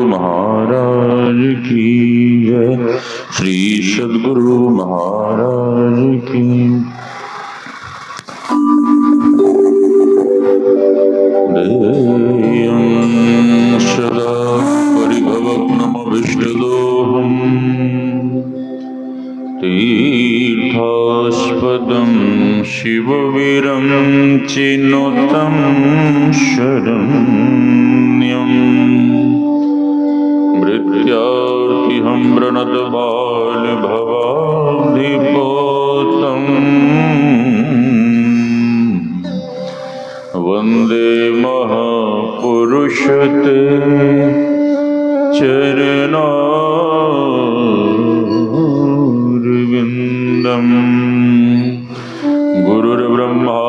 महाराज की जय। श्री सद्गुरु महाराज की। देयं सदा परिभवग्नमभिष्टदोहम् तीर्थास्पदं शिवविरञ्चिनुतं शरण्यम् मृत्यार्तिहं प्रणतबालभवाब्धिपोतम् वन्दे महापुरुषते चरणारविन्दम्। गुरुर्ब्रह्मा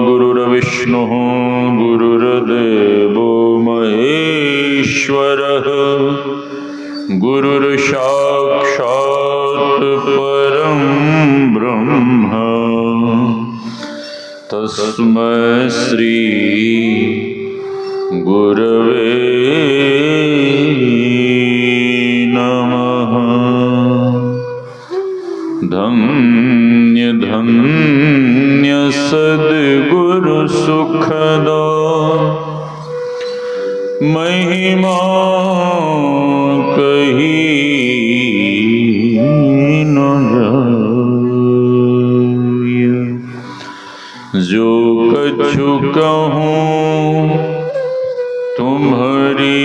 गुरुर्विष्णुः गुरुर्देवो महेश्वरः गुरुर्साक्षात् परं ब्रह्म तस्मै श्री गुरवे नमः। धन्य धन्य सद्गुरु सुखदा महिमा कही न जाय। जो कछु कहूँ तुम्हारी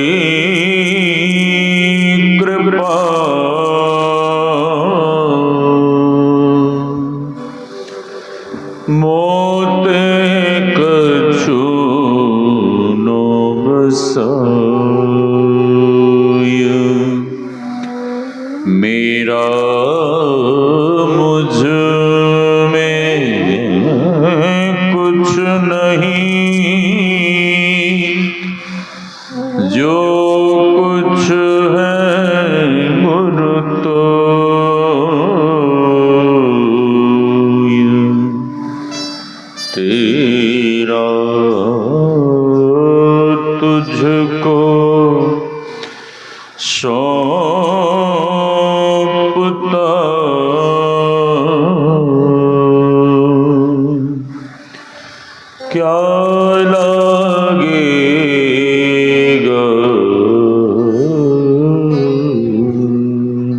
कृपा मोते कछु न बसाय। मेरा मुझ में कुछ नहीं, जो कुछ है गुरु तो तेरा तुझको सौंपता क्या लगेगा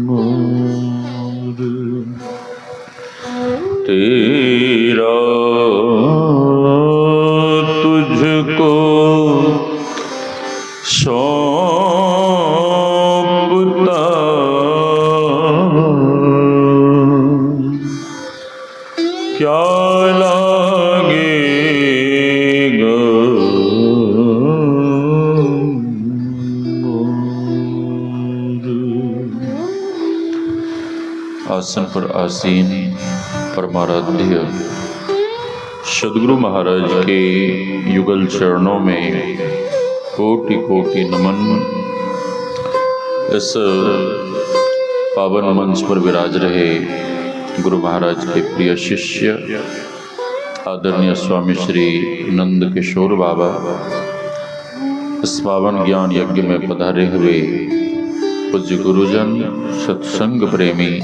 मोर। तेरा तुझको सौंपता क्या लगेगा मोर। आसन पर आसीन परमाराध्य सद्गुरु महाराज के युगल चरणों में कोटि कोटि नमन। इस पावन मंच पर विराज रहे गुरु महाराज के प्रिय शिष्य आदरणीय स्वामी श्री नंद किशोर बाबा, इस पावन ज्ञान यज्ञ में पधारे हुए पूज्य गुरुजन, सत्संग प्रेमी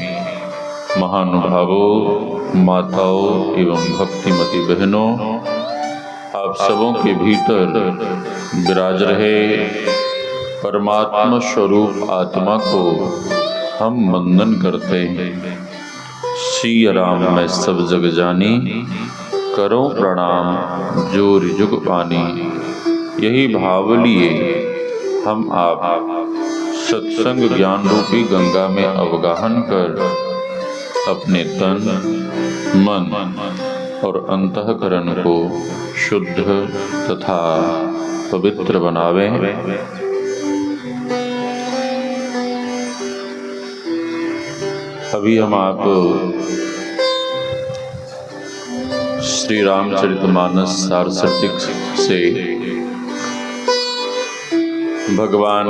महानुभावों, माताओं एवं भक्तिमती बहनों, आप सबों के भीतर विराज रहे परमात्मा स्वरूप आत्मा को हम वंदन करते हैं। सिया राम मैं सब जग जानी, करो प्रणाम जोर जुग पानी। यही भाव लिए हम आप सत्संग ज्ञान रूपी गंगा में अवगाहन कर अपने तन, मन और अंतःकरण को शुद्ध तथा पवित्र बनावें। अभी हम आप श्री रामचरितमानस सारस्वतिक से भगवान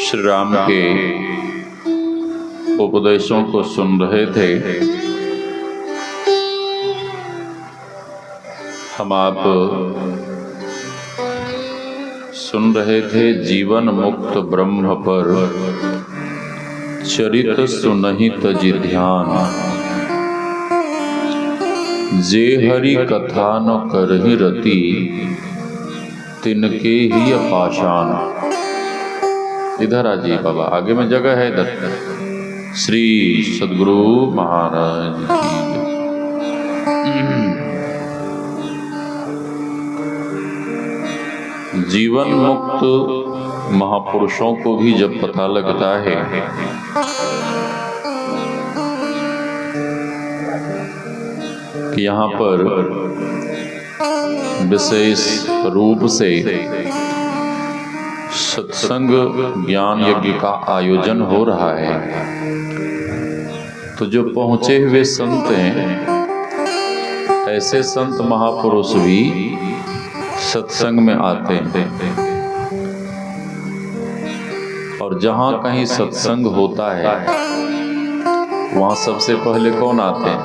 श्री राम के उपदेशों को सुन रहे थे। हम आप सुन रहे थे जीवन मुक्त ब्रह्म पर चरित सुनहि तजि ध्यान। जे हरि कथा न करहि रति तिनके ही पाषाण। इधर आ जी बाबा, आगे में जगह है इधर। श्री सद्गुरु महाराज की जीवन मुक्त महापुरुषों को भी जब पता लगता है कि यहाँ पर विशेष रूप से सत्संग ज्ञान यज्ञ का आयोजन हो रहा है, तो जो पहुंचे हुए संत हैं, ऐसे संत महापुरुष भी सत्संग में आते हैं। और जहां कहीं सत्संग होता है वहां सबसे पहले कौन आते हैं?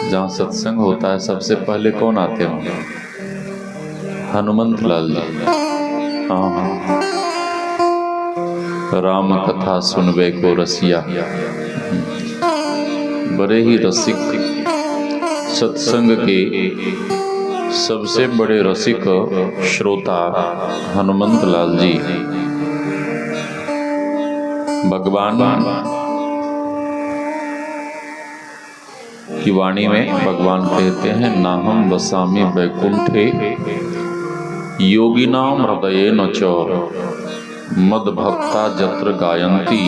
जहां सत्संग होता है सबसे पहले कौन आते होंगे? हनुमंत लाल जी। हाँ, राम कथा सुनबे को रसिया, बड़े ही रसिक, सत्संग के सबसे बड़े रसिक श्रोता हनुमंत लाल जी। भगवान की वाणी में भगवान कहते हैं, नाहं वसामि वैकुंठे योगिनाम हृदयेन च मद्भक्ता जत्र गायन्ति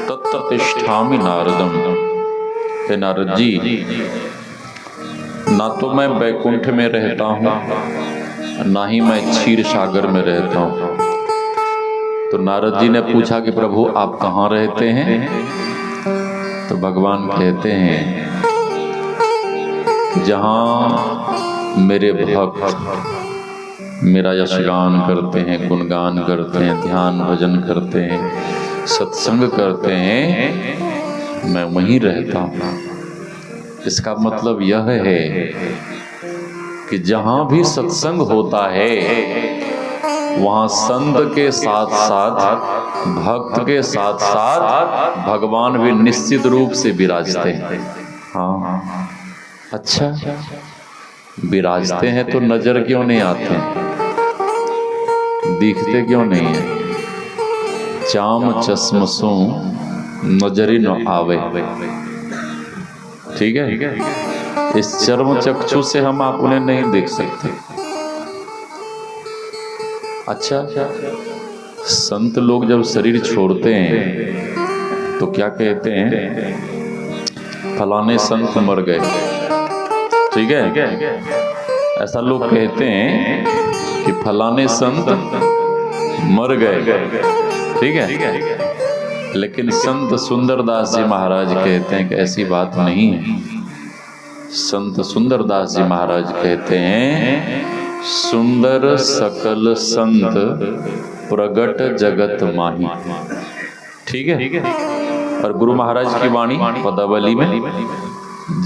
तत्र तिष्ठामि नारदम। हे नारद जी, ना तो मैं बैकुंठ में रहता हूँ, ना ही मैं क्षीर सागर में रहता हूँ। तो नारद जी ने पूछा कि प्रभु आप कहाँ रहते हैं? तो भगवान कहते हैं, जहाँ मेरे भक्त मेरा यशगान करते हैं, गुणगान करते हैं, ध्यान भजन करते हैं, सत्संग करते हैं, मैं वहीं रहता हूँ। इसका मतलब यह है कि जहाँ भी सत्संग होता है वहाँ संत के साथ साथ, भक्त के साथ साथ भगवान भी निश्चित रूप से विराजते हैं। हाँ, अच्छा, विराजते हैं तो नजर क्यों नहीं आते हैं? दिखते क्यों नहीं है? चाम चश्मसों नजरी न आवे। ठीक है, इस चर्म चक्षु से हम आप उन्हें नहीं देख सकते। अच्छा, संत लोग जब शरीर छोड़ते हैं तो क्या कहते हैं? फलाने संत मर गए। ठीक है, ऐसा लोग कहते हैं कि फलाने संत मर गए। ठीक है, लेकिन संत सुंदरदास जी महाराज कहते हैं कि ऐसी बात नहीं है। संत सुंदरदास जी महाराज कहते हैं, सुंदर सकल संत प्रगट जगत माही। ठीक है, और गुरु महाराज की वाणी पदावली में,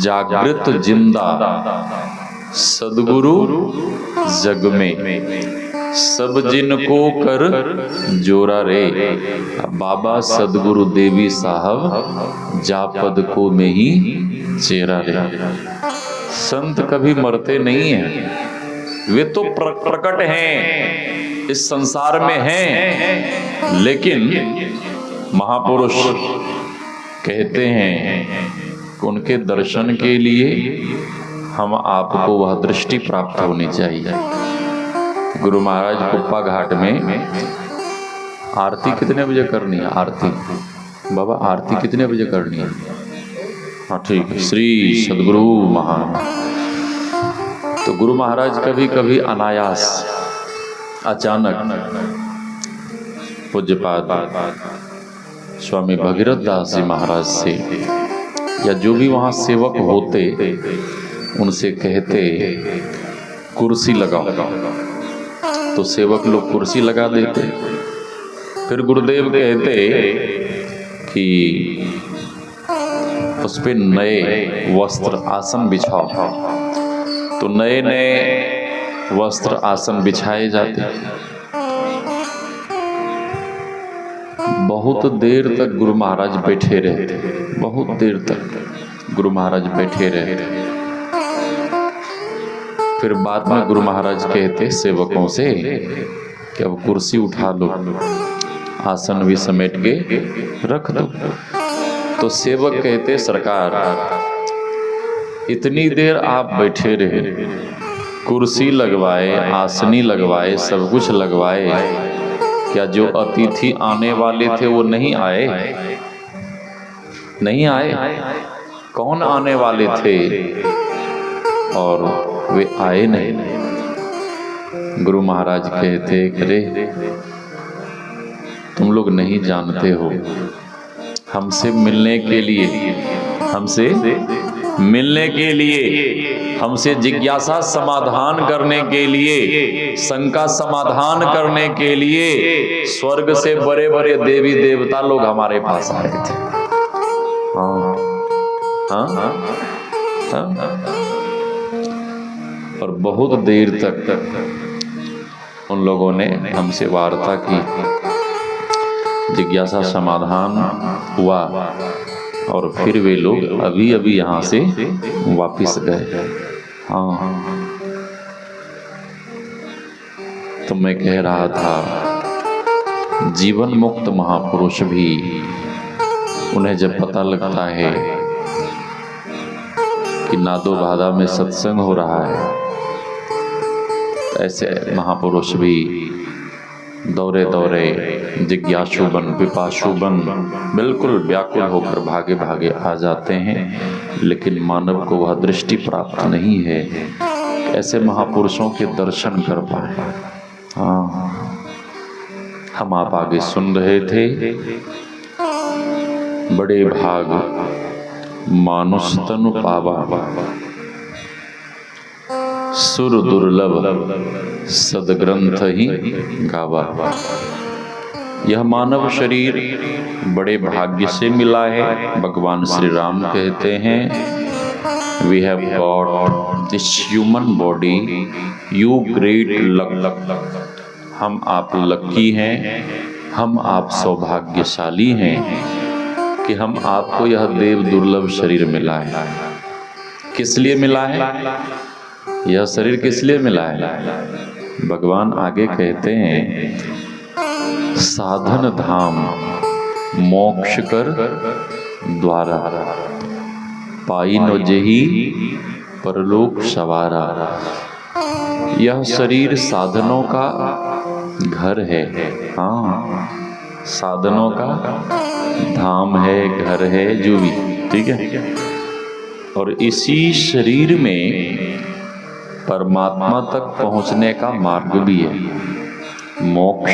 जागृत जिंदा सदगुरु जग में सब जिनको कर जोरा रे। बाबा सदगुरु देवी साहब जा पद को में ही चेरा रे। संत कभी मरते नहीं हैं, वे तो प्रकट हैं, इस संसार में हैं, लेकिन महापुरुष कहते हैं कि उनके दर्शन के लिए हम आपको वह दृष्टि प्राप्त होनी चाहिए। गुरु महाराज कुप्पा घाट में आरती कितने बजे करनी है? आरती बाबा, आरती कितने बजे करनी है? हाँ ठीक है, श्री सद्गुरु महाराज। तो गुरु महाराज कभी कभी अनायास, अचानक पूज्यपाद स्वामी भगीरथ दास जी महाराज से या जो भी वहाँ सेवक होते उनसे कहते कुर्सी लगाओ, तो सेवक लोग कुर्सी लगा देते। फिर गुरुदेव कहते कि उस पे नए वस्त्र आसन बिछाओ। तो नए नए वस्त्र आसन बिछाए जाते। बहुत देर तक गुरु महाराज बैठे रहते, बहुत देर तक गुरु महाराज बैठे रहते। फिर बाद में गुरु महाराज कहते सेवकों से कि अब कुर्सी उठा लो, आसन भी समेट के रख दो। तो सेवक कहते सरकार इतनी देर आप बैठे रहे, कुर्सी लगवाए, आसनी लगवाए, सब कुछ लगवाए, क्या जो अतिथि आने वाले थे वो नहीं आए? नहीं आए? कौन आने वाले थे और वे आए नहीं? गुरु महाराज कहते अरे तुम लोग नहीं जानते हो, हमसे मिलने के लिए, हमसे मिलने के लिए, हमसे जिज्ञासा समाधान करने के लिए, शंका समाधान करने के लिए स्वर्ग से बड़े बड़े देवी देवता लोग हमारे पास आए थे। हाँ हाँ हाँ। और बहुत देर तक उन लोगों ने हमसे वार्ता की, जिज्ञासा समाधान हुआ और फिर वे लोग अभी अभी यहाँ से वापिस गए। हाँ, तो मैं कह रहा था जीवन मुक्त महापुरुष भी, उन्हें जब पता लगता है कि नादो बाधा में सत्संग हो रहा है, तो ऐसे महापुरुष भी दौरे दौरे जिज्ञासु बन, पिपासु बन, बिल्कुल व्याकुल होकर भागे भागे आ जाते हैं। लेकिन मानव को वह दृष्टि प्राप्त नहीं है, ऐसे महापुरुषों के दर्शन कर पाए। हाँ, हम आप आगे सुन रहे थे, बड़े भाग मानुष तनु पावा, सुर दुर्लभ सदग्रंथ ही गावा। यह मानव शरीर बड़े भाग्य से मिला है। भगवान श्री राम कहते हैं we have got this human body, you great luck. हम आप लकी हैं, हम आप सौभाग्यशाली हैं कि हम आपको यह देव दुर्लभ शरीर मिला है। किस लिए मिला है? यह शरीर किस लिए मिला है? भगवान आगे कहते हैं साधन धाम मोक्ष कर द्वारा, पाई नो जेही परलोक सवारा। यह शरीर साधनों का घर है। हाँ, साधनों का धाम है, घर है, जो भी, ठीक है। और इसी शरीर में परमात्मा तक पहुंचने का मार्ग भी है, मोक्ष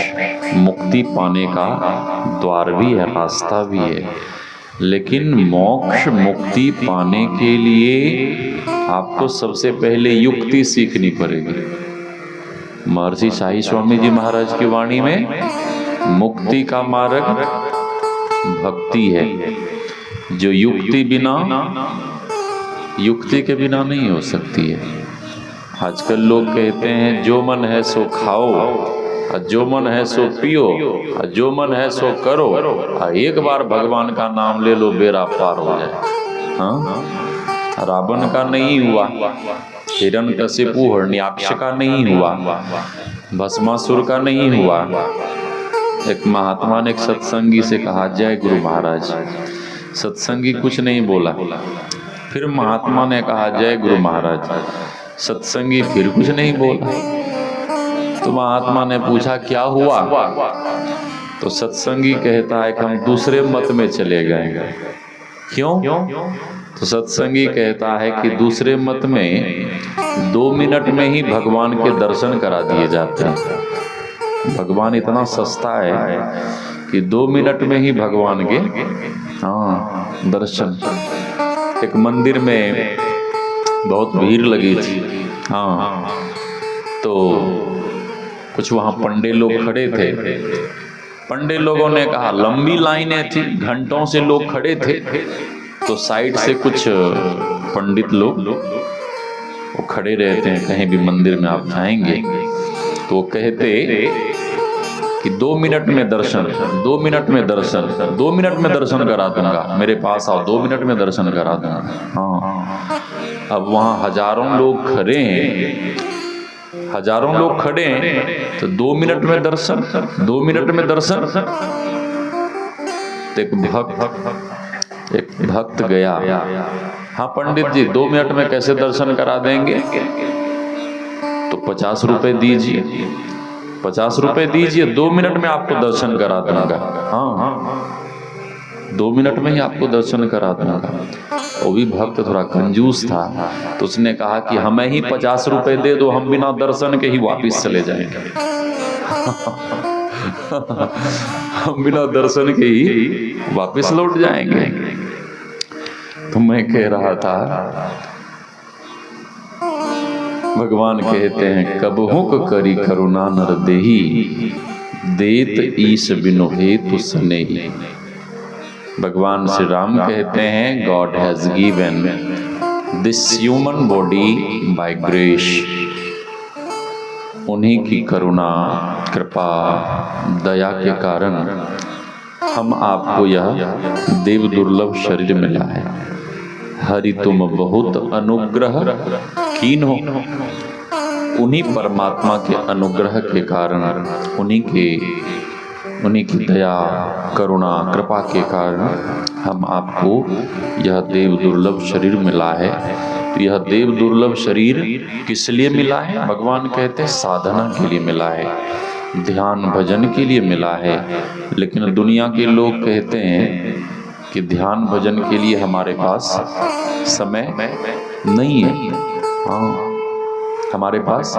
मुक्ति पाने का द्वार भी है, रास्ता भी है। लेकिन मोक्ष मुक्ति पाने के लिए आपको सबसे पहले युक्ति सीखनी पड़ेगी। महर्षि शाही स्वामी जी महाराज की वाणी में मुक्ति का मार्ग भक्ति है, जो युक्ति के बिना नहीं हो सकती है। आजकल लोग कहते हैं जो मन है सो खाओ, और जो मन है सो पियो, और जो मन है सो करो, और एक बार भगवान का नाम ले लो, बेड़ा पार हो जाए। हाँ, रावण का नहीं हुआ, हिरण्यकशिपु हिरण्याक्ष का नहीं हुआ, भस्मासुर का नहीं हुआ। एक महात्मा ने एक सत्संगी से कहा जय गुरु महाराज। सत्संगी कुछ नहीं बोला। फिर महात्मा ने कहा जय गुरु महाराज। सत्संगी फिर कुछ नहीं बोला। तो महात्मा ने पूछा क्या हुआ? तो सत्संगी कहता है कि हम दूसरे मत में चले गए। क्यों? तो सत्संगी कहता है कि दूसरे मत में 2 मिनट में ही भगवान के दर्शन करा दिए जाते हैं। भगवान इतना सस्ता है कि 2 मिनट में ही भगवान के दर्शन। एक मंदिर में बहुत भीड़ लगी थी। तो कुछ वहाँ पंडे लोग खड़े थे। पंडे लोगों ने कहा, लंबी लाइनें थी, घंटों से लोग खड़े थे। तो साइड से कुछ पंडित लोग वो खड़े रहते हैं, कहीं भी मंदिर में आप जाएंगे तो वो कहते कि 2 मिनट में दर्शन, 2 मिनट में दर्शन, 2 मिनट में दर्शन करा दूंगा, मेरे पास आओ 2 मिनट में दर्शन करा दूंगा। हाँ, अब वहाँ हजारों लोग खड़े हैं, हजारों लोग खड़े हैं, तो 2 मिनट में दर्शन, 2 मिनट में दर्शन। एक भक्त गया, हाँ पंडित जी 2 मिनट में कैसे दर्शन करा देंगे? तो 50 रुपए दीजिए, 50 रुपए दीजिए, 2 मिनट में आपको दर्शन करा दूंगा। हाँ, 2 मिनट में ही आपको दर्शन करा दूंगा। वो भी भक्त थोड़ा कंजूस था, तो उसने कहा कि हमें ही 50 रुपए दे दो, हम बिना दर्शन के ही वापिस चले जाएंगे। हम बिना दर्शन के ही वापिस लौट जाएंगे। तो मैं कह रहा था, भगवान कहते हैं कबहुक करी करुणा नर देही, देत ईश बिनु हेतु स्नेही। भगवान श्री राम कहते हैं God has given this human body by grace. उन्हीं की करुणा, कृपा, दया के कारण हम आपको यह देव दुर्लभ शरीर मिला है। हरि तुम बहुत अनुग्रह कीन हो। उन्हीं परमात्मा के अनुग्रह के कारण, उन्हीं की दया, करुणा, कृपा के कारण हम आपको यह देव दुर्लभ शरीर मिला है। तो यह देव दुर्लभ शरीर किस लिए मिला है? भगवान कहते हैं साधना के लिए मिला है, ध्यान भजन के लिए मिला है। लेकिन दुनिया के लोग कहते हैं कि ध्यान भजन के लिए हमारे पास समय नहीं है। हाँ, हमारे पास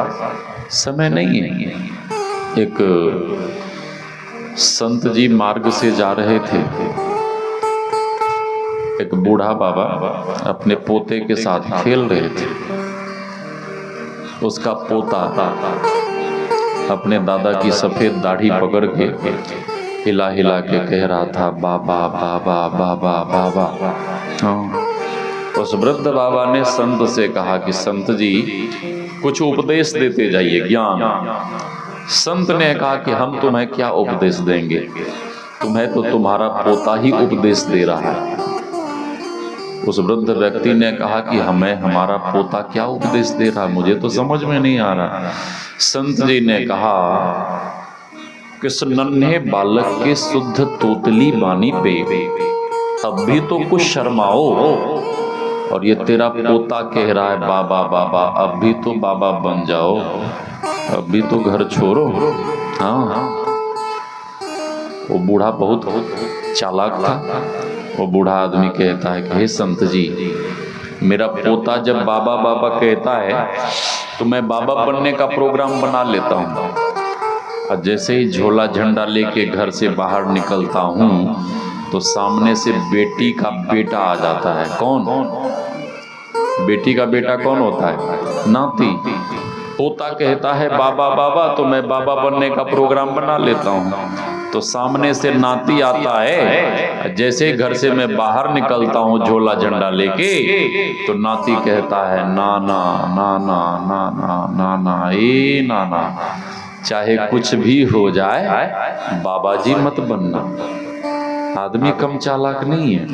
समय नहीं है। एक संत जी मार्ग से जा रहे थे, एक बूढ़ा बाबा अपने पोते के साथ खेल रहे थे। उसका पोता अपने दादा की सफेद दाढ़ी पकड़ के हिला हिला के कह रहा था बाबा बाबा बाबा बाबा। उस वृद्ध बाबा ने संत से कहा कि संत जी कुछ उपदेश देते जाइए, ज्ञान। संत ने कहा कि हम तुम्हें क्या उपदेश देंगे, तुम्हें तो तुम्हारा पोता ही उपदेश दे रहा है। उस वृद्ध व्यक्ति ने कहा कि हमें हमारा पोता क्या उपदेश दे रहा है, मुझे तो समझ में नहीं आ रहा। संत जी ने कहा किस नन्हे बालक के शुद्ध तोतली बानी पे अब भी तो कुछ शर्माओ, और ये तेरा पोता कह रहा है बाबा बाबा, अब भी तो बाबा बन जाओ, अब भी तो घर छोड़ो। हाँ, वो बूढ़ा बहुत चालाक था। वो बूढ़ा आदमी कहता है कि हे संत जी, मेरा पोता जब बाबा बाबा कहता है तो मैं बाबा बनने का प्रोग्राम बना लेता हूँ, और जैसे ही झोला झंडा लेके घर से बाहर निकलता हूँ तो सामने से बेटी का बेटा आ जाता है। कौन? बेटी का बेटा कौन होता है? नाती। पोता कहता है बाबा बाबा, तो मैं बाबा बनने का प्रोग्राम बना लेता हूँ, तो सामने से नाती आता है। जैसे ही घर से मैं बाहर निकलता हूँ झोला झंडा लेके, तो नाती कहता है नाना नाना नाना नाना, ए नाना, चाहे कुछ भी हो जाए बाबा जी मत बनना। आदमी कम चालाक नहीं है।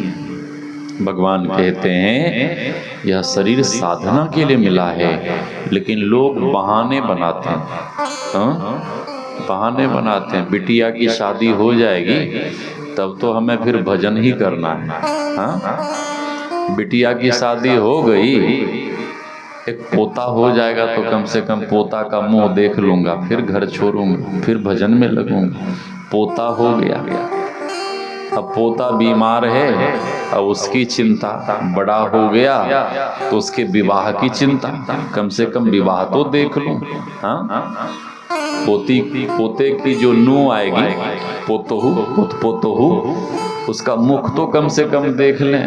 भगवान कहते हैं यह शरीर साधना के लिए मिला है, लेकिन लोग बहाने बनाते हैं। बहाने बनाते हैं। बिटिया की शादी हो जाएगी तब तो हमें फिर भजन ही करना है। हाँ, बिटिया की शादी हो गई, एक पोता हो जाएगा तो कम से कम पोता का मुंह देख लूंगा, फिर घर छोड़ूंगा, फिर भजन में लगूंगा। पोता हो गया, अब पोता बीमार है, अब उसकी चिंता। बड़ा हो गया तो उसके विवाह की चिंता, कम से कम विवाह तो देख लूं। हाँ, पोते की जो नूह आएगी, पोतोहू, उसका मुख तो कम से कम देख लें,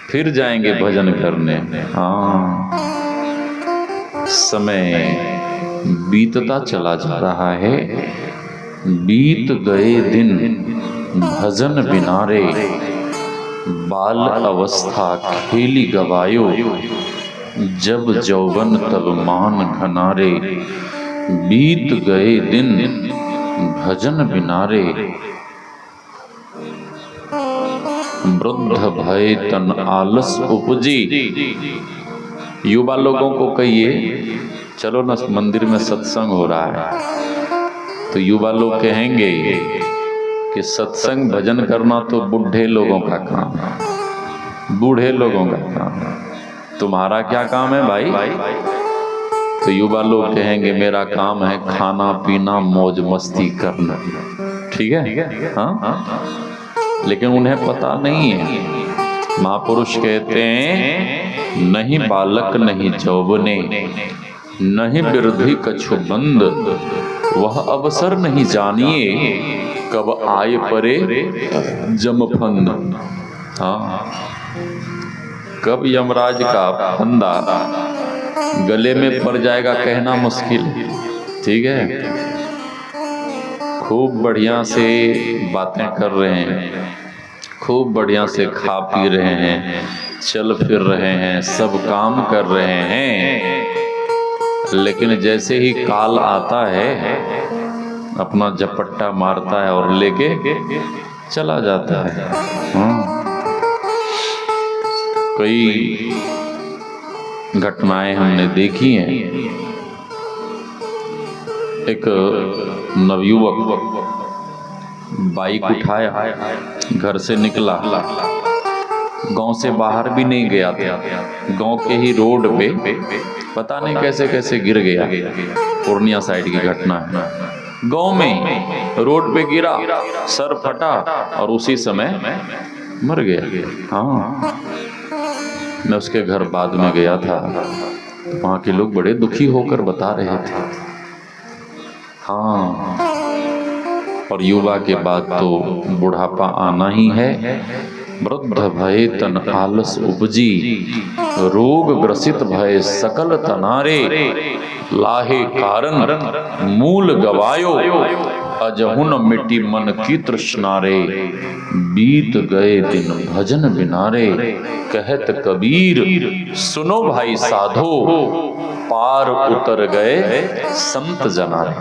फिर जाएंगे भजन करने। हाँ, समय बीतता चला जा रहा है। बीत गए दिन भजन बिनारे, बाल अवस्था खेली गवायो, जब जौवन तब मान घनारे, बीत गए दिन भजन बिनारे। वृद्ध भय तन आलस उपजी। युवा लोगों को कहिए चलो ना मंदिर में सत्संग हो रहा है, तो युवा लोग कहेंगे कि सत्संग भजन करना तो बूढ़े लोगों का काम है, बूढ़े लोगों का काम है, तुम्हारा क्या काम है भाई? तो युवा लोग कहेंगे मेरा काम है खाना पीना मौज मस्ती करना। ठीक है, हाँ, लेकिन उन्हें पता नहीं है, महापुरुष कहते हैं नहीं बालक नहीं यौवने, नहीं वृद्धि कछु बंद, वह अवसर नहीं जानिए, कब आए परे जमफंद। हाँ, कब यमराज का फंदा गले में पड़ जाएगा कहना मुश्किल। ठीक है, खूब बढ़िया से बातें कर रहे हैं, खूब बढ़िया से खा पी रहे हैं, चल फिर रहे हैं, सब काम कर रहे हैं, लेकिन जैसे ही काल आता है अपना झपट्टा मारता है और लेके चला जाता है। कई घटनाएं हमने देखी हैं। एक नवयुवक बाइक उठाया, घर से निकला, गांव से बाहर भी नहीं गया था, गांव के ही रोड पे पता नहीं कैसे कैसे गिर गया। पूर्णिया साइड की घटना है, गांव में रोड पे गिरा, सर फटा और उसी समय मर गया। हाँ, मैं उसके घर बाद में गया था, वहां के लोग बड़े दुखी होकर बता रहे थे। हाँ, और युवा के बाद तो बुढ़ापा आना ही है। वृद्ध भय तन आलस उपजी, रोग ग्रसित भय सकल तनारे, लाहे कारण मूल गवायो, अजहुन मिट्टी मन की तृष्णारे, बीत गए दिन भजन बिनारे, कहत कबीर सुनो भाई साधो, पार उतर गए संत जनारे,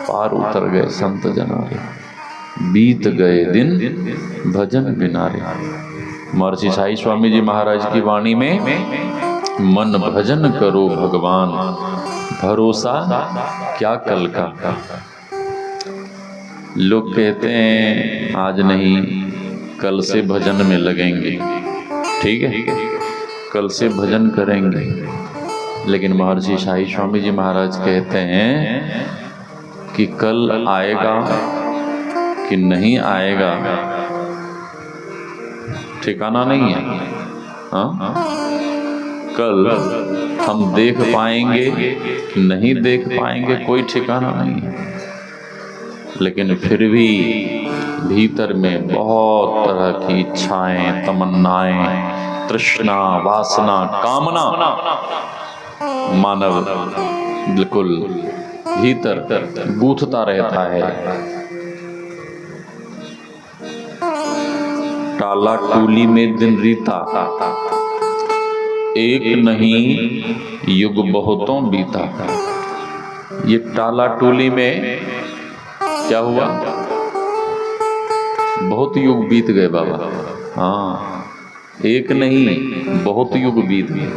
पार उतर गए संत जनारे, बीत गए दिन भजन बिनारे। महर्षि साई स्वामी जी महाराज की वाणी में मन भजन करो भगवान, भरोसा क्या कल का। लोग कहते हैं आज नहीं कल से भजन में लगेंगे, ठीक है, कल से भजन करेंगे, लेकिन महर्षि साई स्वामी जी महाराज कहते हैं कि कल आएगा कि नहीं आएगा ठिकाना नहीं है। हाँ, कल हम देख पाएंगे कि नहीं देख पाएंगे कोई ठिकाना नहीं है, लेकिन फिर भी भीतर में बहुत तरह की इच्छाएं, तमन्नाएं, तृष्णा, वासना, कामना मानव बिल्कुल भीतर गूंथता रहता है। टाला टूली में दिन रीता, एक नहीं युग बहुतों बीता। ये टाला टूली में क्या हुआ, बहुत युग बीत गए बाबा। हाँ, एक नहीं बहुत युग बीत गए।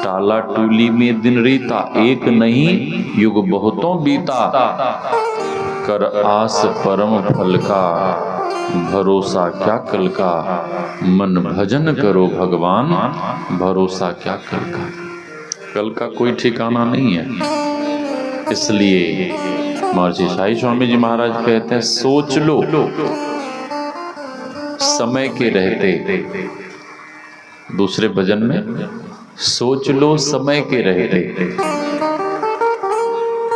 टाला टूली में दिन रीता, एक नहीं युग बहुतों बीता, कर आस परम फल का, भरोसा क्या कल का, मन भजन करो भगवान, भरोसा क्या कल का। कल का कोई ठिकाना नहीं है, इसलिए महर्षि साई स्वामी जी महाराज कहते हैं सोच लो समय के रहते। दूसरे भजन में सोच लो समय के रहते।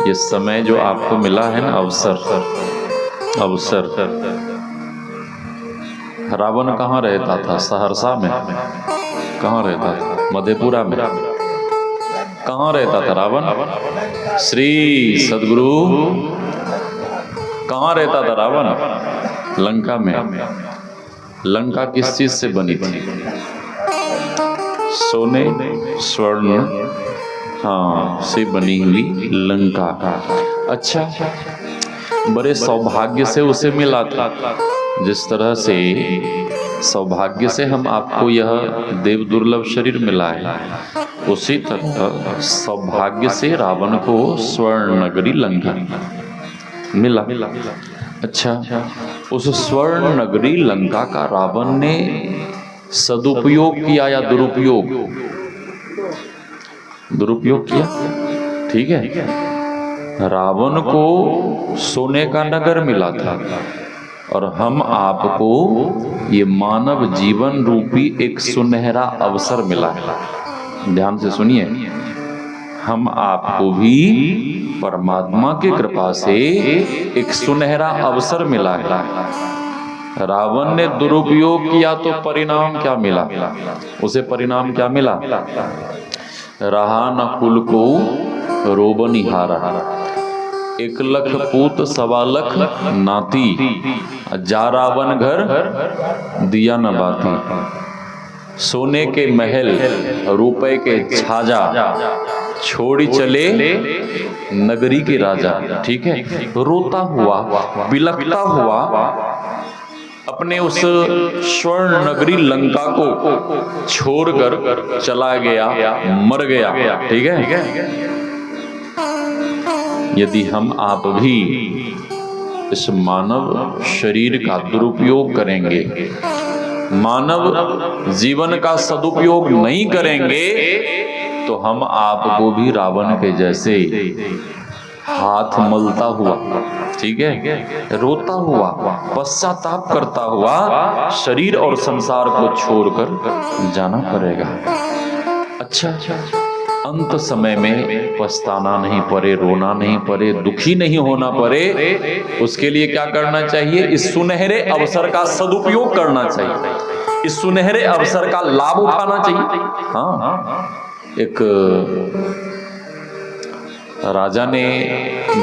ये समय जो आपको मिला है ना, अवसर, रावण कहाँ रहता था? सहरसा में। कहाँ रहता था? मधेपुरा में। कहाँ रहता था रावण? श्री सदगुरु। कहाँ रहता था रावण? लंका में। लंका किस चीज से बनी थी? सोने स्वर्ण हाँ से बनी हुई लंका। अच्छा, बड़े सौभाग्य से उसे मिला था। जिस तरह से सौभाग्य से हम आपको यह देव दुर्लभ शरीर मिला है, उसी तरह सौभाग्य से रावण को स्वर्ण नगरी लंका मिला। अच्छा, उस स्वर्ण नगरी लंका का रावण ने सदुपयोग किया या दुरुपयोग? दुरुपयोग किया, ठीक है। रावण को सोने का नगर मिला था और हम आपको ये मानव जीवन रूपी एक सुनहरा अवसर मिला है। ध्यान से सुनिए, हम आपको भी परमात्मा की कृपा से एक सुनहरा अवसर मिला है। रावण ने दुरुपयोग किया तो परिणाम क्या मिला? उसे परिणाम क्या मिला? रहा न कुल को रोबनिहारा, 1 लख पूत 1.25 लख नाती, जा रावण घर दिया न बाती। सोने के महल रुपए के छाजा, छोड़ी चले नगरी के राजा। ठीक है, रोता हुआ बिलखता हुआ अपने उस स्वर्ण नगरी लंका को छोड़कर चला गया, मर गया। ठीक है, यदि हम आप भी इस मानव शरीर का दुरुपयोग करेंगे, मानव जीवन का सदुपयोग नहीं करेंगे, तो हम आपको भी रावण के जैसे हाथ मलता हुआ, ठीक है, रोता हुआ, पश्चाताप करता हुआ शरीर और संसार को छोड़कर जाना पड़ेगा। अच्छा, अंत समय में पछताना नहीं पड़े, रोना नहीं पड़े, दुखी नहीं होना पड़े, उसके लिए क्या करना चाहिए? इस सुनहरे अवसर का सदुपयोग करना चाहिए, इस सुनहरे अवसर का लाभ उठाना चाहिए। हाँ, एक राजा ने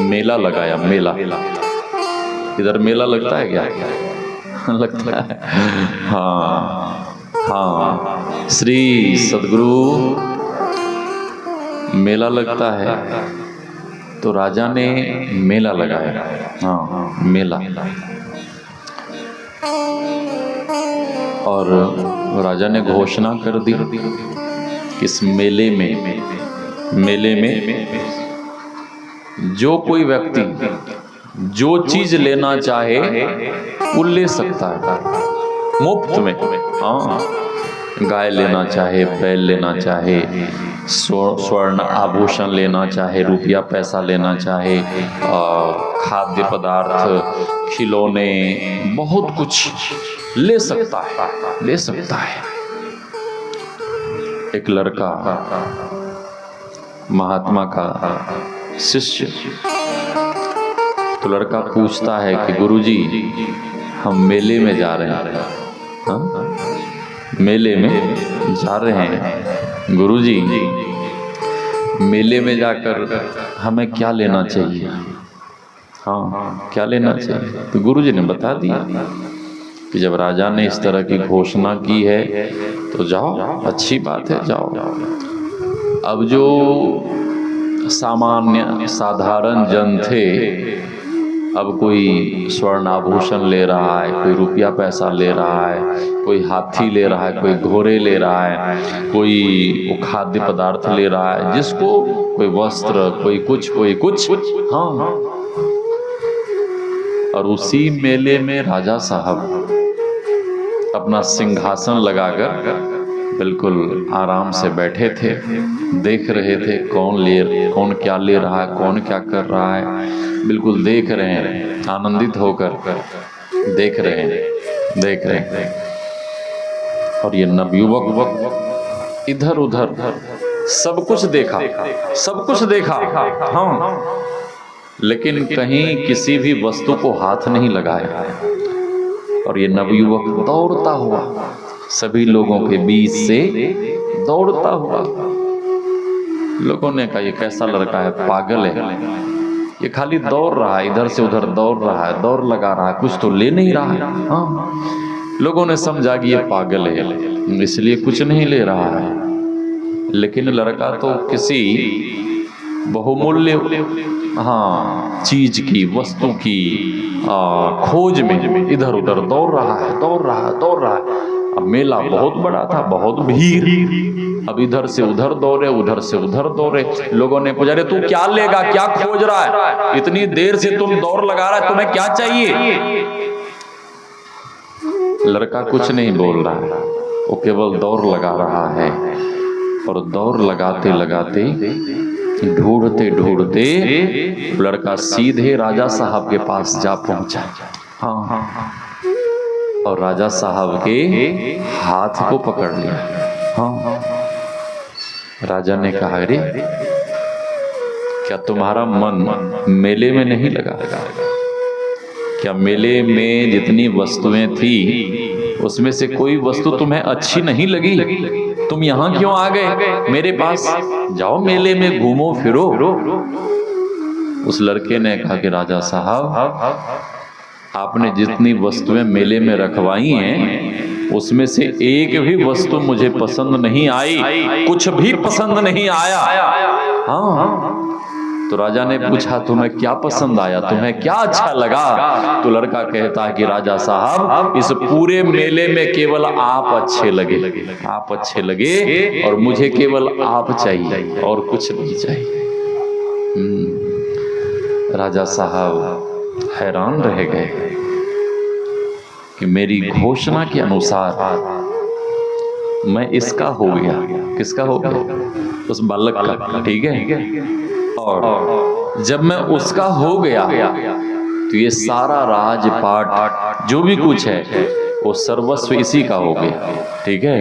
मेला लगाया। मेला, इधर मेला लगता है क्या? लगता है। हाँ हाँ, श्री सदगुरु मेला लगता है, तो राजा ने मेला लगाया। हाँ, मेला। और राजा ने घोषणा कर दी कि इस मेले में जो कोई व्यक्ति जो चीज लेना चाहे वो ले सकता है, मुफ्त में। हाँ, गाय लेना चाहे, बैल लेना चाहे, स्वर्ण आभूषण लेना चाहे, रुपया पैसा लेना चाहे, खाद्य पदार्थ, खिलौने, बहुत कुछ ले सकता है, ले सकता है। एक लड़का महात्मा का शिष्य, तो लड़का पूछता है कि गुरुजी, हम मेले में जा रहे हैं। हाँ? मेले में जा रहे हैं गुरुजी, मेले में जाकर हमें क्या लेना चाहिए? हाँ, क्या लेना चाहिए? तो गुरुजी ने बता दिया कि जब राजा ने इस तरह की घोषणा की है तो जाओ, अच्छी बात है, जाओ। अब जो सामान्य साधारण जन थे, अब कोई स्वर्ण आभूषण ले रहा है, कोई रुपया पैसा ले रहा है, कोई हाथी ले रहा है, कोई घोड़े ले रहा है, कोई खाद्य पदार्थ ले रहा है, जिसको कोई वस्त्र, कोई कुछ। हाँ, और उसी मेले में राजा साहब अपना सिंहासन लगाकर बिल्कुल आराम से बैठे थे, देख रहे थे कौन क्या ले रहा है, कौन क्या कर रहा है, बिल्कुल देख रहे हैं, आनंदित होकर देख रहे हैं। और ये नवयुवक इधर उधर सब कुछ देखा, हाँ, लेकिन कहीं किसी भी वस्तु को हाथ नहीं लगाया। और ये नवयुवक दौड़ता हुआ सभी लोगों के बीच से दौड़ता हुआ, लोगों ने कहा ये कैसा लड़का है, पागल है, ये खाली दौड़ रहा है, इधर से उधर दौड़ रहा है, दौड़ लगा रहा है, कुछ तो ले नहीं रहा है। हाँ, लोगों ने समझा कि ये पागल है, इसलिए कुछ नहीं ले रहा है। लेकिन लड़का तो किसी बहुमूल्य चीज की, वस्तु की खोज में इधर उधर दौड़ रहा है। अब मेला बहुत बड़ा था, बहुत भीड़, अब इधर से उधर दौड़े, उधर से उधर दौड़े। लोगों ने पूछा, अरे तू क्या लेगा, क्या खोज रहा है, इतनी देर से तुम दौड़ लगा रहा है, तुम्हें क्या चाहिए? लड़का कुछ नहीं बोल रहा है, वो केवल दौड़ लगा रहा है। और दौड़ लगाते लगाते, ढूंढते ढूंढते लड़का सीधे राजा साहब के पास जा पहुंचा। और राजा साहब के हाथ को पकड़ लिया। राजा ने कहा, अरे क्या तुम्हारा मन मेले में नहीं लगा? क्या मेले में जितनी वस्तुएं थी उसमें से कोई वस्तु तुम्हें अच्छी नहीं लगी? तुम यहाँ क्यों आ गए मेरे पास? जाओ मेले में घूमो फिरो। उस लड़के ने कहा कि राजा साहब, आपने जितनी वस्तुएं मेले में रखवाई हैं उसमें से एक भी वस्तु मुझे पसंद नहीं आई, कुछ भी पसंद नहीं आया। तो राजा ने पूछा, तुम्हें क्या पसंद आया, तुम्हें क्या अच्छा लगा? तो लड़का कहता है कि राजा साहब, इस पूरे मेले में केवल आप अच्छे लगे और मुझे केवल आप चाहिए और कुछ नहीं चाहिए। राजा साहब हैरान रह गए कि मेरी घोषणा के अनुसार मैं इसका हो गया। किसका हो गया? उस बालक का, ठीक है। और जब मैं उसका हो गया तो ये सारा राजपाट जो भी कुछ है वो सर्वस्व इसी का हो गया, ठीक है।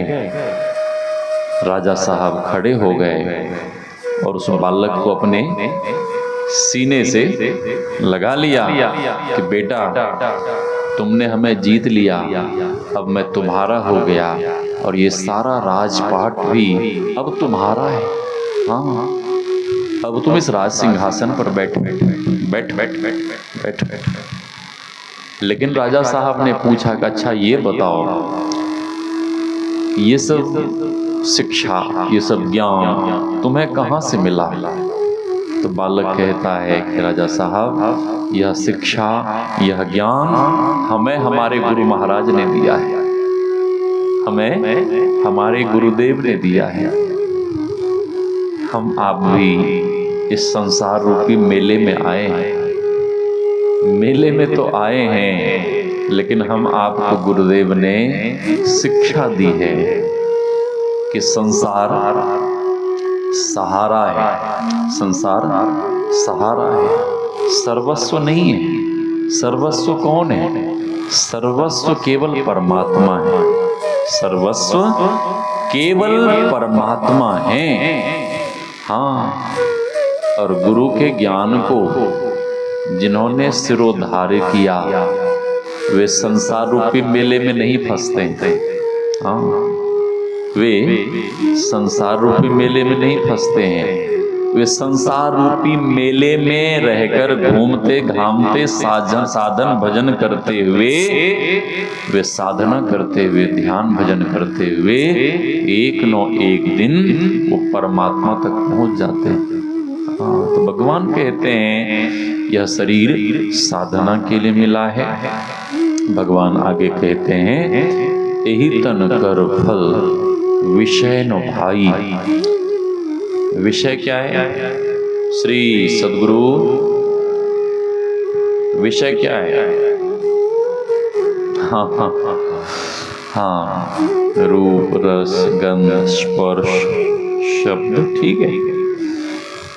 राजा साहब खड़े हो गए और उस बालक को अपने सीने से लगा लिया कि बेटा, तुमने हमें जीत लिया, अब मैं तुम्हारा हो गया और ये सारा राजपाट भी अब तुम्हारा है। अब तुम इस राज सिंहासन पर बैठ। लेकिन राजा साहब ने पूछा कि अच्छा ये बताओ, ये सब शिक्षा, ये सब ज्ञान तुम्हें कहाँ से मिला? तो बालक कहता है कि राजा साहब, यह शिक्षा, यह ज्ञान हमें हमारे गुरु महाराज ने दिया है, हमें हमारे गुरुदेव ने दिया है। हम आप भी इस संसार रूपी मेले में आए हैं। मेले में तो आए हैं, लेकिन हम आपको गुरुदेव ने शिक्षा दी है कि संसार सहारा है, संसार सहारा है, सर्वस्व नहीं है। सर्वस्व कौन है? सर्वस्व केवल परमात्मा है। सर्वस्व केवल परमात्मा है। और गुरु के ज्ञान को जिन्होंने सिरोधार्य किया वे संसार रूपी मेले में नहीं फंसते। वे संसार रूपी मेले में नहीं फंसते हैं। वे संसार रूपी मेले में रहकर घूमते घामते साधन भजन करते हुए, वे साधना करते हुए, ध्यान भजन करते हुए एक न एक दिन वो परमात्मा तक पहुंच जाते हैं। तो भगवान कहते हैं यह शरीर साधना के लिए मिला है। भगवान आगे कहते हैं, यही तन कर फल विषय न भाई। विषय क्या है? श्री सद्गुरु, विषय क्या है? रूप, रस, गंध, स्पर्श, शब्द, ठीक है।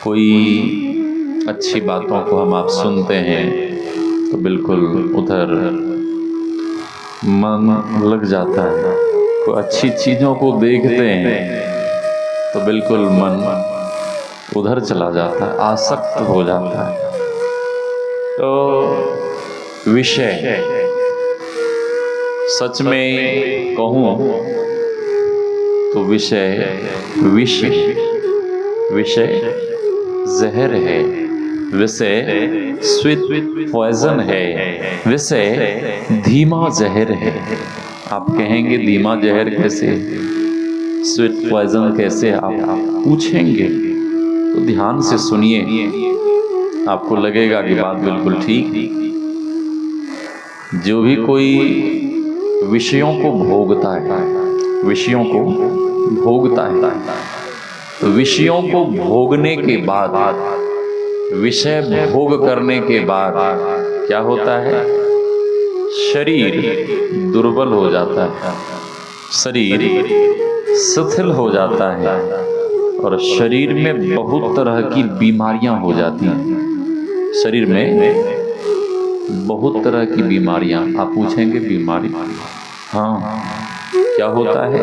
कोई अच्छी बातों को हम आप सुनते हैं तो बिल्कुल उधर मन लग जाता है। कोई अच्छी चीजों को देखते हैं तो बिल्कुल मन उधर चला जाता है, आसक्त हो जाता है। तो विषय, सच में कहूं तो विषय जहर है, विषय स्वीट पॉइजन है, विषय धीमा जहर है। आप कहेंगे धीमा जहर कैसे, स्वीट पॉइजन कैसे, आप पूछेंगे तो ध्यान से सुनिए, आपको लगेगा कि बात बिल्कुल ठीक। जो भी कोई विषयों को भोगता है, विषयों को भोगता है, तो विषयों को भोगने के बाद, विषय भोग करने के बाद क्या होता है? शरीर दुर्बल हो जाता है, शरीर शिथिल हो जाता है और शरीर में बहुत तरह की बीमारियां हो जाती हैं। शरीर में बहुत तरह की बीमारियां, आप पूछेंगे बीमारी, हाँ क्या होता है?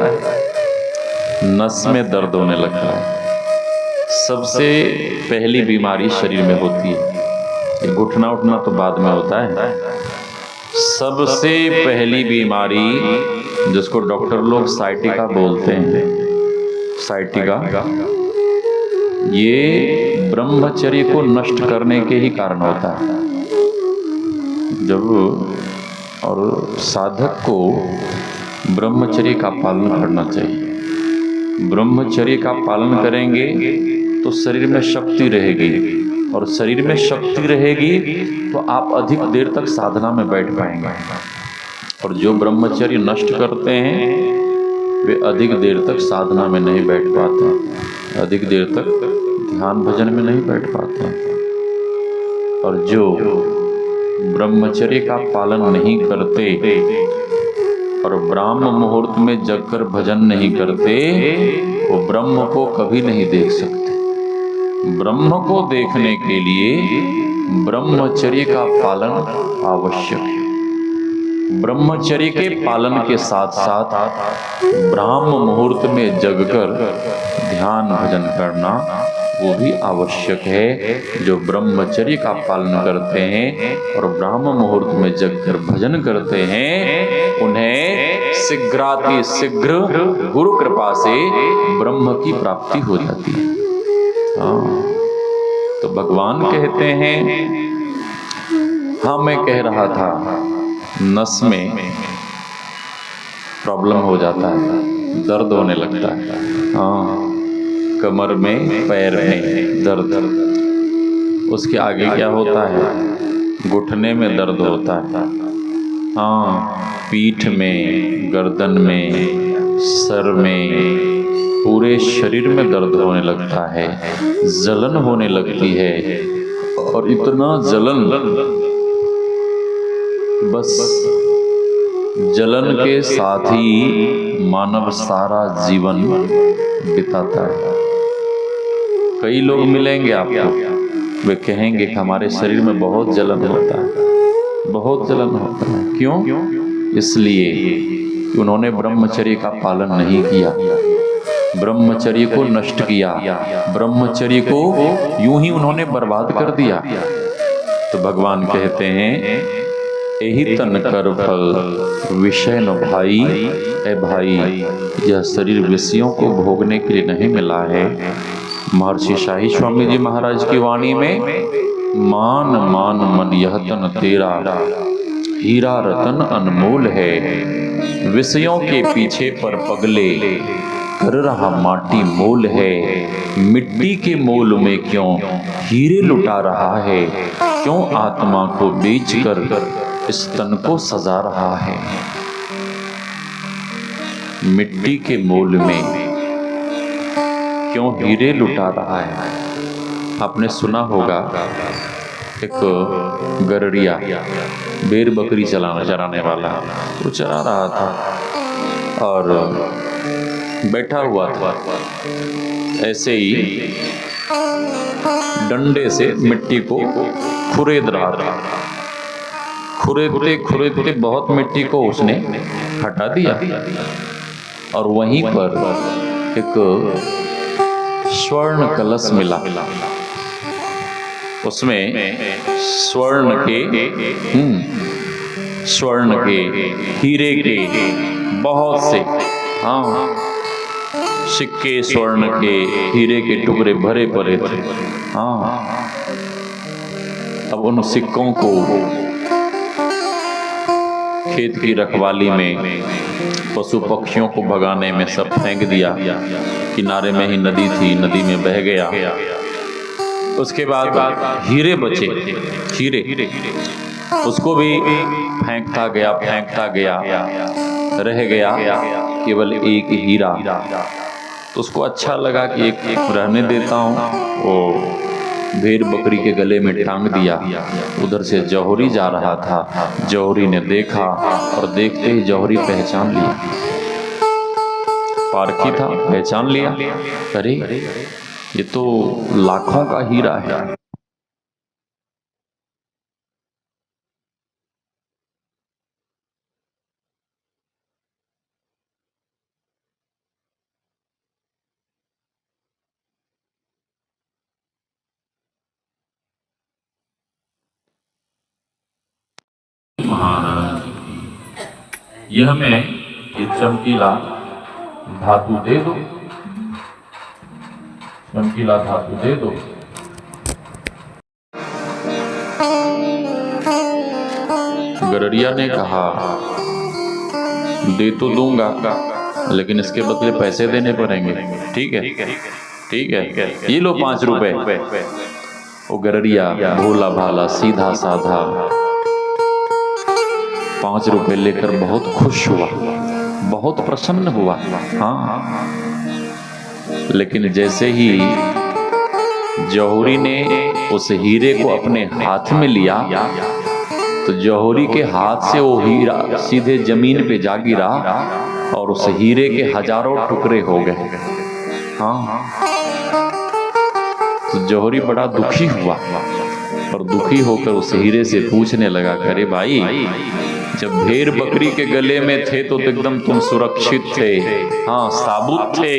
नस में दर्द होने लगता है। सबसे पहली बीमारी शरीर में होती है, घुटना उठना तो बाद में होता है। सबसे पहली बीमारी जिसको डॉक्टर लोग साइटिका बोलते हैं, साइटिका, ये ब्रह्मचर्य को नष्ट करने के ही कारण होता है। जब और साधक को ब्रह्मचर्य का पालन करना चाहिए। ब्रह्मचर्य का पालन करेंगे तो शरीर में शक्ति रहेगी, और शरीर में शक्ति रहेगी तो आप अधिक देर तक साधना में बैठ पाएंगे। और जो ब्रह्मचर्य नष्ट करते हैं वे अधिक देर तक साधना में नहीं बैठ पाते, अधिक देर तक ध्यान भजन में नहीं बैठ पाते। और जो ब्रह्मचर्य का पालन नहीं करते और ब्राह्म मुहूर्त में जगकर भजन नहीं करते, वो ब्रह्म को कभी नहीं देख सकते। ब्रह्म को देखने के लिए ब्रह्मचर्य का पालन आवश्यक है। ब्रह्मचर्य के पालन के साथ साथ ब्राह्म मुहूर्त में जगकर ध्यान भजन करना वो भी आवश्यक है। जो ब्रह्मचर्य का पालन करते हैं और ब्राह्म मुहूर्त में जगकर भजन करते हैं, उन्हें शीघ्राति शीघ्र गुरु कृपा से ब्रह्म की प्राप्ति हो जाती है। तो भगवान कहते हैं, हाँ मैं कह रहा था नस में प्रॉब्लम हो जाता है, दर्द होने लगता है, हाँ कमर में, पैर में दर्द, उसके आगे क्या होता है? घुटने में दर्द होता है, हाँ पीठ में, गर्दन में, सर में, पूरे शरीर में दर्द होने लगता है, जलन होने लगती है। और इतना जलन, बस जलन के साथ ही मानव सारा जीवन बिताता है। कई लोग मिलेंगे आपको, वे कहेंगे कि हमारे शरीर में बहुत जलन होता है, बहुत जलन होता है। क्यों? इसलिए कि उन्होंने ब्रह्मचर्य का पालन नहीं किया, ब्रह्मचर्य को नष्ट किया, ब्रह्मचर्य को यूं ही उन्होंने बर्बाद कर दिया। तो भगवान कहते हैं, यही तन कर फल विषय न भाई, ए भाई यह शरीर विषयों को भोगने के लिए नहीं मिला है। महर्षि शाही स्वामी जी महाराज की वाणी में, मान मान मन यह तन तेरा, हीरा रतन अनमोल है। विषयों के पीछे पर पगले, कर रहा माटी मोल है। मिट्टी के मोल में क्यों हीरे लुटा रहा है, क्यों आत्मा को बेचकर इस तन को सजा रहा है। मिट्टी के मोल में क्यों हीरे लुटा रहा है। आपने सुना होगा, एक गरड़िया, बेर बकरी चराने वाला, वो चरा रहा था और बैठा हुआ था, ऐसे ही डंडे से मिट्टी को खुरेद रहा था। खुरेदते खुरेदते बहुत मिट्टी को उसने हटा दिया और वहीं पर एक स्वर्ण कलश मिला। उसमें स्वर्ण के, हीरे के बहुत से, हाँ सिक्के स्वर्ण के, हीरे के टुकड़े भरे पड़े थे। हाँ, अब उन सिक्कों को खेत की रखवाली में, पशु पक्षियों को भगाने में सब फेंक दिया। किनारे में ही नदी थी, नदी में बह गया। उसके बाद हीरे बचे, हीरे, उसको भी फेंकता गया, रह गया केवल एक हीरा। तो उसको अच्छा लगा कि एक रहने देता हूँ। वो भेड़ बकरी के गले में टांग दिया। उधर से जौहरी जा रहा था, जौहरी ने देखा और देखते ही जौहरी पहचान लिया, पारखी था, पहचान लिया, अरे ये तो लाखों का हीरा है। यह मैं ये चमकीला धातु दे दो, चमकीला धातु दे दो। गरड़िया ने कहा दे तो दूंगा, लेकिन इसके बदले पैसे देने पड़ेंगे। ठीक है, ठीक है, ये लो 5 रुपए। वो गरड़िया भोला भाला सीधा साधा 5 रुपए लेकर बहुत खुश हुआ, बहुत प्रसन्न हुआ। हाँ, लेकिन जैसे ही जौहरी ने उस हीरे को अपने हाथ में लिया तो जौहरी के हाथ से वो हीरा सीधे जमीन पे जा गिरा और उस हीरे के हजारों टुकड़े हो गए। हाँ, तो जौहरी बड़ा दुखी हुआ और दुखी होकर उस हीरे से पूछने लगा, अरे भाई, जब भेड़ बकरी के गले में थे तो एकदम तुम सुरक्षित थे, हाँ, साबुत थे,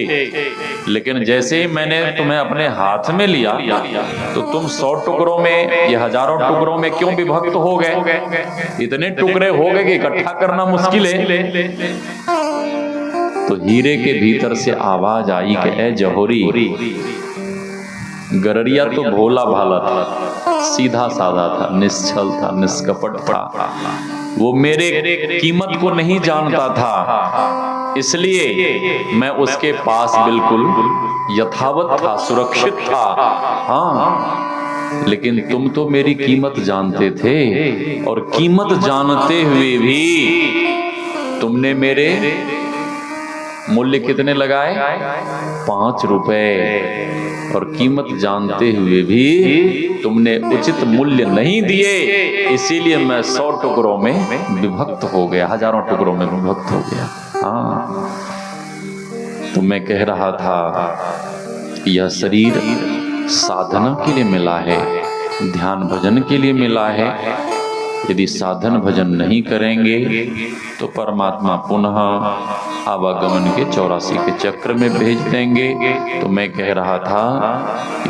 लेकिन जैसे ही मैंने तुम्हें अपने हाथ में लिया तो तुम 100 टुकड़ों में, ये हजारों टुकड़ों में क्यों विभक्त हो गए? इतने टुकड़े हो गए कि इकट्ठा करना मुश्किल है। तो हीरे के भीतर से आवाज आई कि ए जौहरी, गरड़िया तो भोला भाला था, सीधा साधा था, निश्चल था, निष्कपट था, वो मेरे कीमत को नहीं जानता था, इसलिए मैं उसके पास बिल्कुल यथावत था, सुरक्षित था। हाँ, लेकिन तुम तो मेरी कीमत जानते थे और कीमत जानते हुए भी तुमने मेरे मूल्य कितने लगाए? 5 रुपए। और कीमत जानते हुए भी तुमने उचित मूल्य नहीं दिए, इसीलिए मैं 100 टुकड़ों में विभक्त हो गया, हजारों टुकड़ों में विभक्त हो गया। हाँ, तो मैं कह रहा था यह शरीर साधना के लिए मिला है, ध्यान भजन के लिए मिला है। यदि साधन भजन नहीं करेंगे तो परमात्मा पुनः आवागमन के 84 के चक्र में भेज देंगे। तो मैं कह रहा था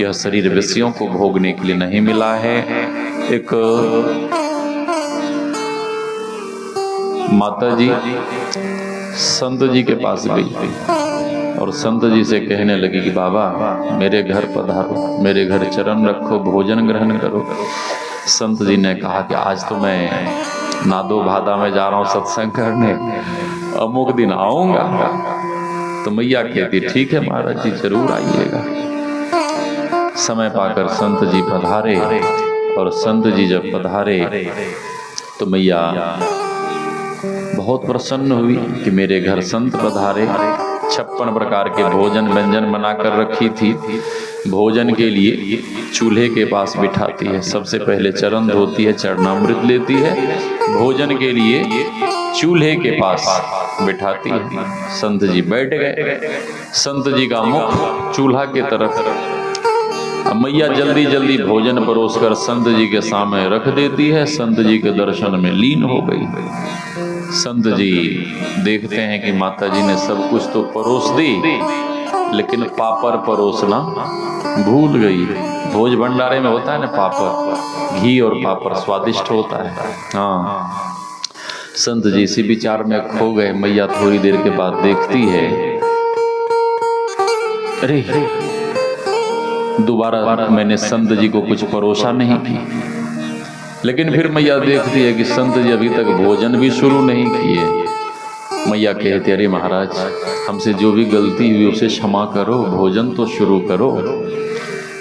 यह शरीर विषयों को भोगने के लिए नहीं मिला है। एक माता जी संत जी के पास गई और संत जी से कहने लगी कि बाबा मेरे घर पधारो, मेरे घर चरण रखो, भोजन ग्रहण करो। संत जी ने कहा कि आज तो मैं नादो भादा में जा रहा हूँ सत्संग करने, अमुक दिन आऊंगा। तो मैया कहती ठीक है महाराज जी, जरूर आइएगा। समय पाकर संत जी पधारे और संत जी जब पधारे तो मैया बहुत प्रसन्न हुई कि मेरे घर संत पधारे। 56 प्रकार के भोजन व्यंजन बनाकर रखी थी। भोजन के लिए चूल्हे के पास बिठाती है, सबसे पहले चरण धोती है, चरणामृत लेती है, भोजन के लिए चूल्हे के पास बिठाती है। संत जी बैठ गए, संत जी का मुख चूल्हा के तरफ। मैया जल्दी जल्दी भोजन परोसकर संत जी के सामने रख देती है। संत जी के दर्शन में लीन हो गई। संत जी देखते हैं कि माता जी ने सब कुछ तो परोस दी, लेकिन पापड़ परोसना भूल गई। भोज भंडारे में होता है ना पापड़, घी और पापड़ स्वादिष्ट होता है। हाँ, संत जी इसी विचार में खो गए। मैया थोड़ी देर के बाद देखती है, अरे दोबारा मैंने संत जी को कुछ परोसा नहीं की। लेकिन फिर मैया देखती है कि संत जी अभी तक भोजन भी शुरू नहीं किए। मैया कहती, अरे महाराज, हमसे जो भी गलती हुई उसे क्षमा करो, भोजन तो शुरू करो।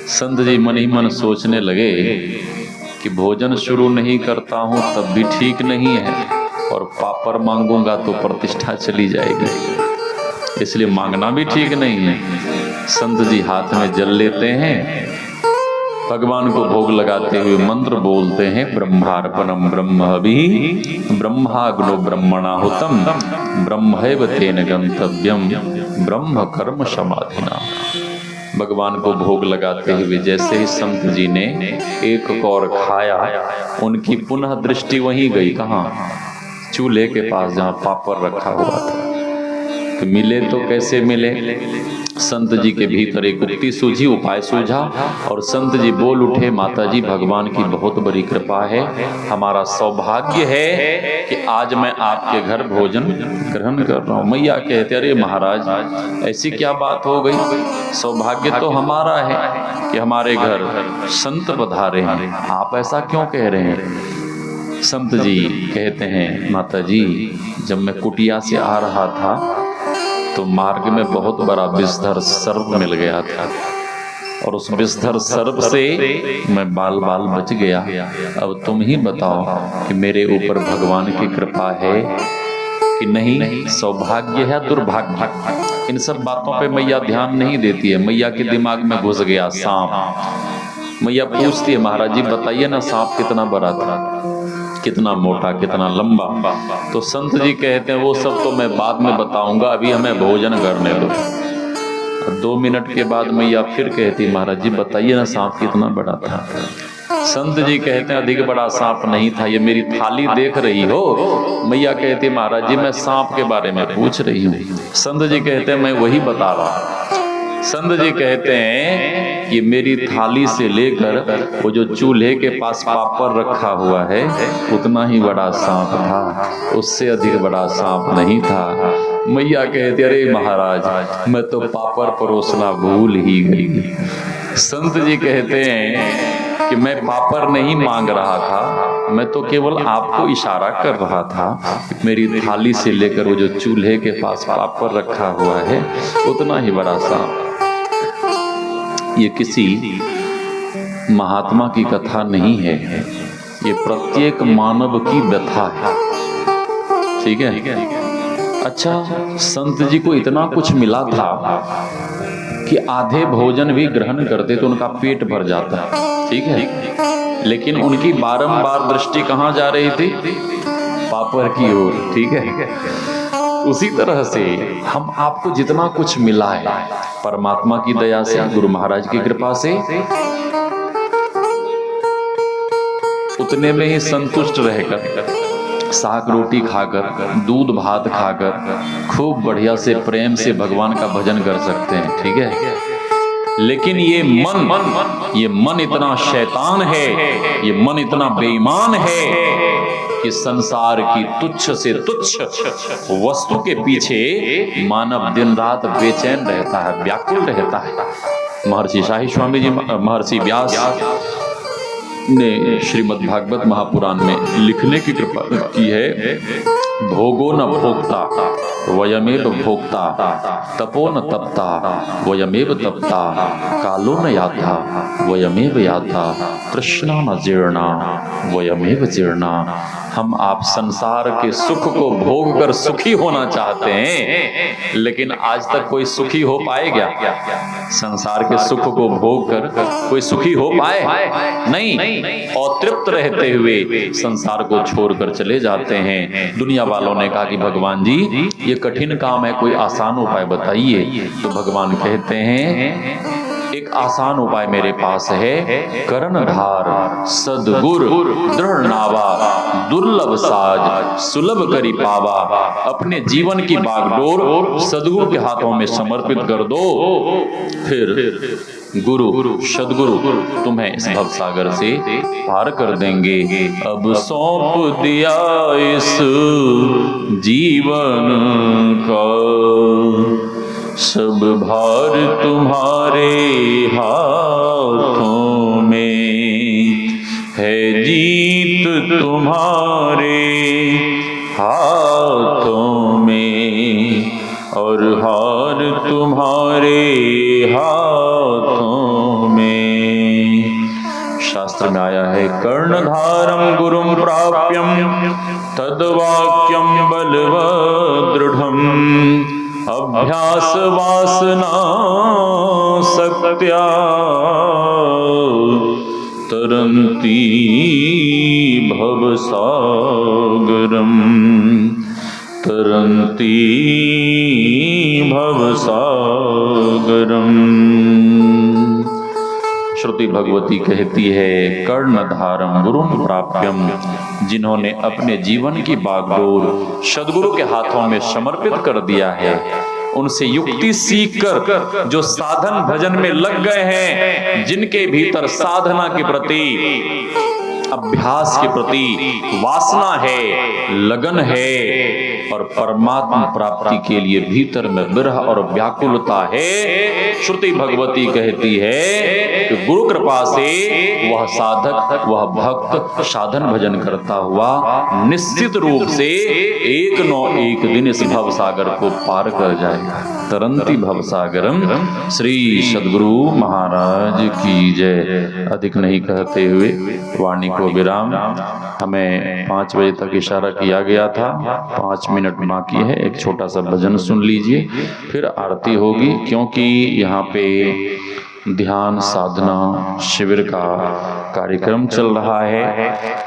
संत जी मन ही मन सोचने लगे कि भोजन शुरू नहीं करता हूँ तब भी ठीक नहीं है, और पापड़ मांगूंगा तो प्रतिष्ठा चली जाएगी, इसलिए मांगना भी ठीक नहीं है। संत जी हाथ में जल लेते हैं, भगवान को भोग लगाते हुए मंत्र बोलते हैं, ब्रह्मार्पणम ब्रह्मभिः ब्रह्माग्नो ब्रह्मणाहुतम ब्रह्मैव तेन गंतव्यम ब्रह्म कर्म समाधिना। भगवान को भोग लगाते हुए जैसे ही संत जी ने एक कौर खाया, उनकी पुनः दृष्टि वहीं गई, कहाँ? चूल्हे के पास जहाँ पापड़ रखा हुआ था। तो मिले तो कैसे मिले? संत जी के भीतर एक उक्ति सूझी, उपाय सूझा, और संत जी बोल उठे, माता जी, भगवान की बहुत बड़ी कृपा है, हमारा सौभाग्य है कि आज मैं आपके घर भोजन ग्रहण कर रहा हूँ। मैया कहते, अरे महाराज, ऐसी क्या बात हो गई? सौभाग्य तो हमारा है कि हमारे घर संत पधारे हैं, आप ऐसा क्यों कह रहे हैं? संत जी कहते हैं, माता जी, जब मैं कुटिया से आ रहा था तो मार्ग में बहुत बड़ा विषधर सर्प मिल गया था, और उस विषधर सर्प से मैं बाल बाल बच गया। अब तुम ही बताओ कि मेरे ऊपर भगवान की कृपा है कि नहीं, सौभाग्य है दुर्भाग्य? इन सब बातों पे मैया ध्यान नहीं देती है। मैया के दिमाग में घुस गया सांप। मैया पूछती है, महाराज जी बताइए ना, सांप कितना बड़ा था, कितना मोटा, कितना लंबा? तो संत जी कहते हैं, वो सब तो मैं बाद में बताऊंगा, अभी हमें भोजन करने दो। 2 मिनट के बाद मैया फिर कहती, महाराज जी बताइए ना, सांप कितना बड़ा था? संत जी कहते हैं, अधिक बड़ा सांप नहीं था, ये मेरी थाली देख रही हो? मैया कहती, महाराज जी मैं सांप के बारे में पूछ रही हूँ। संत जी कहते हैं, मैं वही बता रहा हूँ। संत जी कहते हैं कि मेरी थाली से लेकर वो जो चूल्हे के पास पापड़ रखा हुआ है, उतना ही बड़ा सांप था, उससे अधिक बड़ा सांप नहीं था। मैया कहती, अरे महाराज, मैं तो पापड़ परोसना भूल ही गई। संत जी कहते हैं कि मैं पापड़ नहीं मांग रहा था, मैं तो केवल आपको इशारा कर रहा था। मेरी थाली से लेकर वो जो चूल्हे के पास पापड़ रखा हुआ है, उतना ही बड़ा सांप। ये किसी महात्मा की कथा नहीं है, ये प्रत्येक मानव की व्यथा है। ठीक है? अच्छा, संत जी को इतना कुछ मिला था कि आधे भोजन भी ग्रहण करते तो उनका पेट भर जाता। ठीक है? लेकिन उनकी बारंबार दृष्टि कहाँ जा रही थी? पापड़ की ओर। ठीक है? उसी तरह से हम आपको जितना कुछ मिला है परमात्मा की दया से, गुरु महाराज की कृपा से, उतने में ही संतुष्ट रहकर, साग रोटी खाकर, दूध भात खाकर खूब बढ़िया से प्रेम से भगवान का भजन कर सकते हैं। ठीक है? लेकिन ये मन इतना शैतान है, ये मन इतना बेईमान है कि संसार की तुच्छ से तुच्छ वस्तु के पीछे मानव दिन रात बेचैन रहता है, व्याकुल रहता है। महर्षि शाही स्वामी जी, महर्षि व्यास ने श्रीमद् भागवत महापुराण में लिखने की कृपा की है, भोगो न भोक्ता वयमेव भोक्ता, तपो न तपता वयमेव तपता, कालो न याता वयमेव याता, तृष्णा न जीर्णा वयमेव जीर्णा। हम आप संसार के सुख को भोग कर सुखी होना चाहते हैं, लेकिन आज तक कोई सुखी हो पाए क्या? संसार के सुख को भोग कर कोई सुखी हो पाए? नहीं। और तृप्त रहते हुए संसार को छोड़कर चले जाते हैं। दुनिया वालों ने कहा कि भगवान जी ये कठिन काम है, कोई आसान उपाय बताइए। तो भगवान कहते हैं, एक आसान उपाय मेरे पास है, कर्णधार सदगुर दृढ़ नावा, दुर्लभ साज सुलभ करी पावा। अपने जीवन की बागडोर सदगुरु के हाथों में समर्पित कर दो, फिर गुरु सदगुरु तुम्हें इस भवसागर से पार कर देंगे। अब सौंप दिया इस जीवन का, सब भार तुम्हारे हाथों में, है जीत तुम्हारे हाथों में और हार तुम्हारे हाथों में। शास्त्र में आया है कर्णधारम गुरुम प्राप्यम तद्वाक्यम बलवदृढ़म अभ्यास वासना सत्या तरन्ति भवसागरम तरन्ति भवसागरम। श्रुति भगवती कहती है कर्णधारम गुरुम प्राप्यम, जिन्होंने अपने जीवन की बागडोर सद्गुरु के हाथों में समर्पित कर दिया है, उनसे युक्ति सीखकर जो साधन भजन में लग गए हैं, जिनके भीतर साधना के प्रति, अभ्यास के प्रति वासना है, लगन है और परमात्मा प्राप्ति के लिए भीतर में विरह और व्याकुलता है, श्रुति भगवती कहती है कि गुरु कृपा से वह साधक, वह भक्त साधन भजन करता हुआ निश्चित रूप से एक न एक दिन इस भवसागर को पार कर जाएगा। तरंती भवसागरम। श्री सद्गुरु महाराज की जय। अधिक नहीं कहते हुए वाणी को विराम। हमें 5 बजे तक इशारा किया गया था, 5 मिनट बाकी है। एक छोटा सा भजन सुन लीजिए, फिर आरती होगी। क्योंकि यहाँ पे ध्यान साधना शिविर का कार्यक्रम चल रहा है,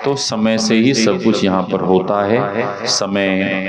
तो समय से ही सब कुछ यहाँ पर होता है। समय